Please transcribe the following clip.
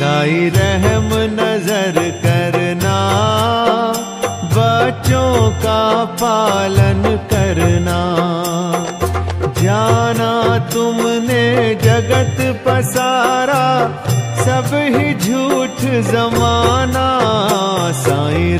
साईं रहम नजर करना, बच्चों का पालन करना। जाना तुमने जगत पसारा, सब ही झूठ जमाना। साईं